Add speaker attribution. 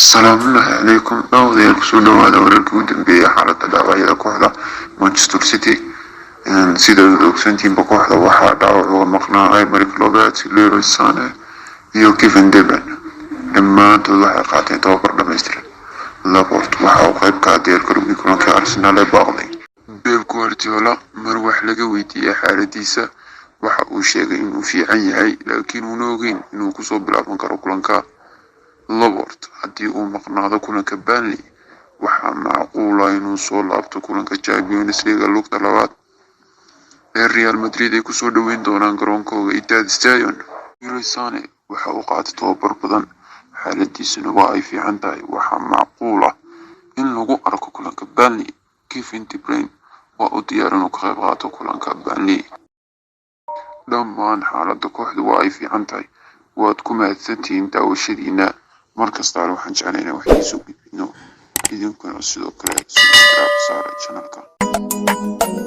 Speaker 1: السلام الله عليكم داوديال kusoo dhawaada wararkii ugu dambeeyay xaaladda dhaawacyada kooxda Manchester City sida ogsoontiinba kooxda waxaa dhaawac uga maqnaa Aymeric Laporte, Leroy Sane iyo Kevin De Bruyne dhammaantood waxay qaateen tababar dhammaystiran. Laporte waxa uu qayb ka ah diyaargarowgii kulankii Arsenal ee baaqday. Pep Guardiola mar wax laga weydiiyay xaaladiisa waxa uu sheegay inuu fiican yahay laakiin uuna ogeyn inuu kusoo bilaaban karo kulanka. Laporte haddii uu maqnaado kulanka Burnley waxaa macquul ah inuu soo laabto kulanka Champions League lugta labaad ee Real Madrid ay kusoo dhaweyn doonaan garoonkooda Etihad Stadium. Leroy Sane waxa uu qaatay tababar badan xaaladiisuna waa ay fiican tahay waxaa macquul ah in lagu arko kulanka Burnley. Kevin De Bruyne waa uu diyaar inuu ka qayb qaato kulanka Burnley. dhammaan xaaladda kooxdu waa ay fiican tahay waad ku mahadsantihiin daawashadiina markasta waxaan jeclaynaa wax idiin soo gudbino idinkuna sidoo kale subscribe saara channelka.